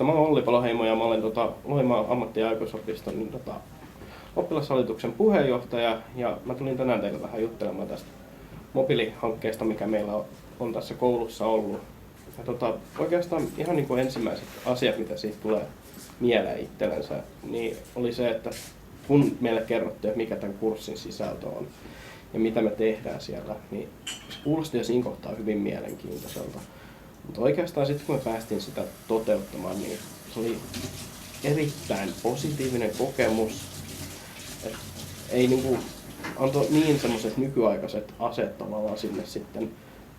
Morjesta, mä oon Olli Paloheimo ja mä olen Loimaan ammatti- ja aikuisopiston oppilashallituksen puheenjohtaja ja mä tulin tänään teille vähän juttelemaan tästä mobiilihankkeesta, mikä meillä on tässä koulussa ollut. Ja oikeastaan ihan niin kuin ensimmäiset asiat, mitä siitä tulee mieleen itsellensä, niin oli se, että kun meille kerrottiin, että mikä tämän kurssin sisältö on ja mitä me tehdään siellä, niin se kuulosti jo siinä kohtaa hyvin mielenkiintoiselta. Mutta oikeastaan sitten kun me päästiin sitä toteuttamaan, niin se oli erittäin positiivinen kokemus. Et ei niinku, antoi niin semmoiset nykyaikaiset aseet tavallaan sinne sitten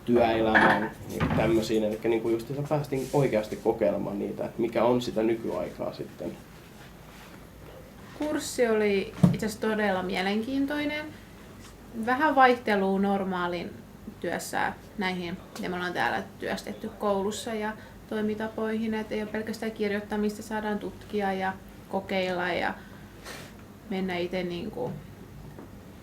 työelämään niin tämmöisiin. Eli niinku just päästiin oikeasti kokeilemaan niitä, että mikä on sitä nykyaikaa sitten. Kurssi oli itse asiassa todella mielenkiintoinen. Vähän vaihtelua normaalin työssä näihin, mitä me ollaan täällä työstetty koulussa ja toimitapoihin, että ei ole pelkästään kirjoittamista, saadaan tutkia ja kokeilla ja mennä itse niin kuin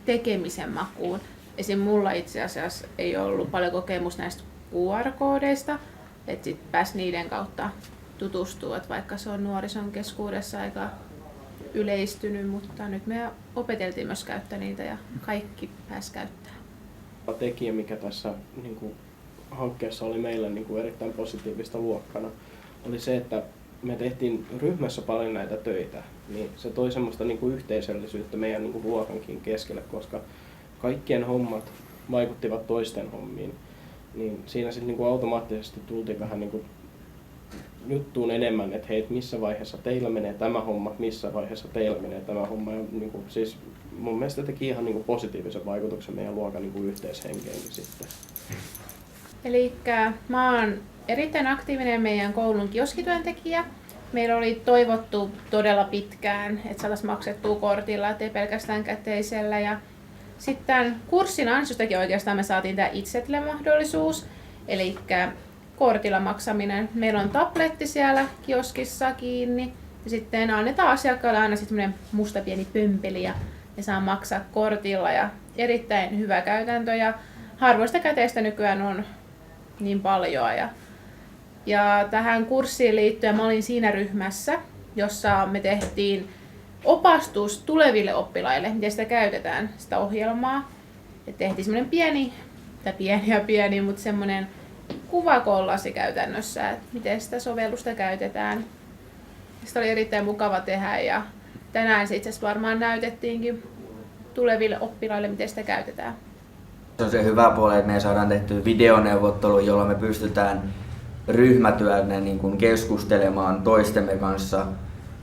tekemisen makuun. Esim. Mulla itse asiassa ei ollut paljon kokemusta näistä QR-koodeista, että sitten pääsi niiden kautta tutustua, että vaikka se on nuorison keskuudessa aika yleistynyt, mutta nyt me opeteltiin myös käyttää niitä ja kaikki pääsi käyttämään. Tekijä, mikä tässä hankkeessa oli meille erittäin positiivista luokkana, oli se, että me tehtiin ryhmässä paljon näitä töitä, niin se toi semmoista yhteisöllisyyttä meidän luokankin keskelle, koska kaikkien hommat vaikuttivat toisten hommiin. Niin siinä sitten automaattisesti tultiin vähän juttuun enemmän, että hei, missä vaiheessa teillä menee tämä homma, missä vaiheessa teillä menee tämä homma. Ja siis mun mielestä teki ihan positiivisen vaikutuksen meidän luokan yhteishenkeenkin sitten. Elikkä mä oon erittäin aktiivinen meidän koulun kioskityöntekijä. Meillä oli toivottu todella pitkään, että saataisiin maksettua kortilla, ettei pelkästään käteisellä. Ja sitten kurssin ansiostakin oikeastaan me saatiin tämä Itsettle-mahdollisuus. Elikkä kortilla maksaminen. Meillä on tabletti siellä kioskissa kiinni ja sitten annetaan asiakkaalle aina semmoinen musta pieni pömpeli ja ne saa maksaa kortilla ja erittäin hyvä käytäntö ja harvoista käteistä nykyään on niin paljon. Ja tähän kurssiin liittyen mä olin siinä ryhmässä, jossa me tehtiin opastus tuleville oppilaille, miten sitä käytetään, sitä ohjelmaa. Ja tehtiin semmoinen pieni, mutta semmoinen kuvakollasi käytännössä, että miten sitä sovellusta käytetään. Sitä oli erittäin mukava tehdä ja tänään se itse asiassa varmaan näytettiinkin tuleville oppilaille, miten sitä käytetään. Se on se hyvä puoli, että me saadaan tehtyä videoneuvottelu, jolla me pystytään ryhmätyönä keskustelemaan toistemme kanssa.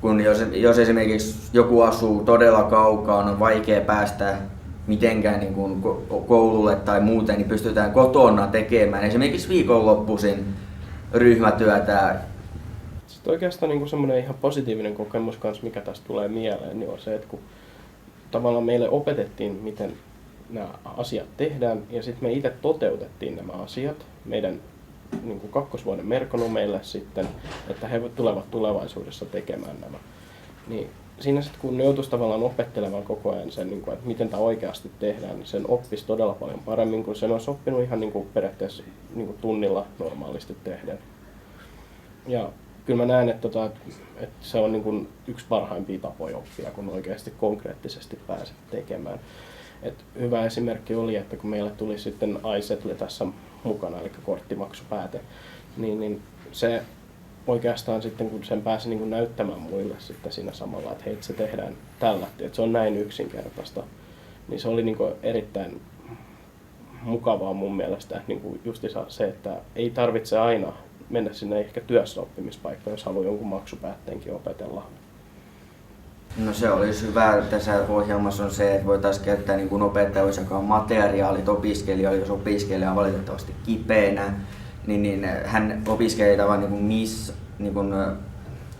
Kun jos esimerkiksi joku asuu todella kaukaa, on vaikea päästä mitenkään koululle tai muuten, niin pystytään kotona tekemään esimerkiksi viikonloppuisin ryhmätyötä. Sitten oikeastaan semmoinen ihan positiivinen kokemus kanssa, mikä tästä tulee mieleen, niin on se, että kun tavallaan meille opetettiin, miten nämä asiat tehdään, ja sitten me itse toteutettiin nämä asiat meidän kakkosvuoden merkonumeille sitten, että he tulevat tulevaisuudessa tekemään nämä. Niin siinä sitten kun ne joutuisi tavallaan opettelemaan koko ajan sen, että miten tämä oikeasti tehdään, niin sen oppisi todella paljon paremmin, kun sen olisi oppinut ihan periaatteessa tunnilla normaalisti tehden. Ja kyllä mä näen, että se on yksi parhaimpia tapoja oppia, kun oikeasti konkreettisesti pääset tekemään. Et hyvä esimerkki oli, että kun meille tuli sitten iSettle tässä mukana, eli korttimaksupääte, niin se oikeastaan sitten, kun sen pääsi näyttämään muille sitten siinä samalla, että hei, se tehdään tällä, että se on näin yksinkertaista, niin se oli erittäin mukavaa mun mielestä, justiinsa se, että ei tarvitse aina mennä sinne ehkä työssäoppimispaikkaan, jos haluaa jonkun maksupäätteenkin opetella. No se olisi hyvä tässä ohjelmassa on se, että voitaisiin käyttää opettaja voisi jakaa materiaalit opiskelijoille, jos opiskelija on valitettavasti kipeänä, niin hän opiskelija tavallaan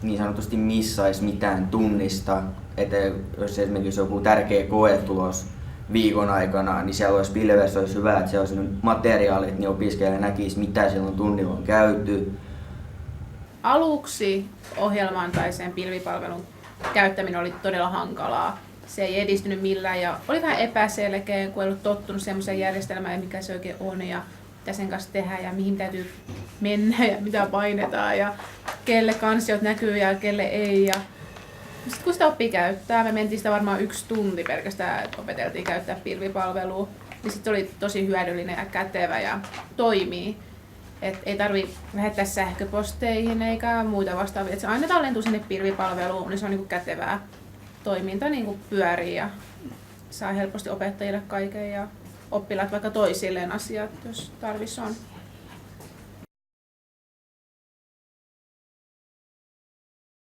niin sanotusti missaisi mitään tunnista, että jos esimerkiksi joku tärkeä koetulos viikon aikana, niin siellä olisi pilvessä olisi hyvä, että siellä olisi materiaalit, niin opiskelija näkisi mitä silloin tunnilla on käyty. Aluksi ohjelman tai sen pilvipalvelun käyttäminen oli todella hankalaa. Se ei edistynyt millään ja oli vähän epäselkeä, kun ei ollut tottunut semmoiseen järjestelmään, mikä se oikein on ja mitä sen kanssa tehdään ja mihin täytyy mennä ja mitä painetaan. Ja kelle kansiot näkyy ja kelle ei. Ja sitten kun sitä oppii käyttää, me mentiin sitä varmaan 1 tunti pelkästään, että opeteltiin käyttää pilvipalvelua, niin sitten oli tosi hyödyllinen ja kätevä ja toimii. Et ei tarvi lähettää sähköposteihin eikä muita vastaavia. Et se aina tallentuu sinne pilvipalveluun, niin se on niinku kätevää toiminta niinku pyörii ja saa helposti opettajille kaiken ja oppilaat vaikka toisilleen asiat, jos tarvis on.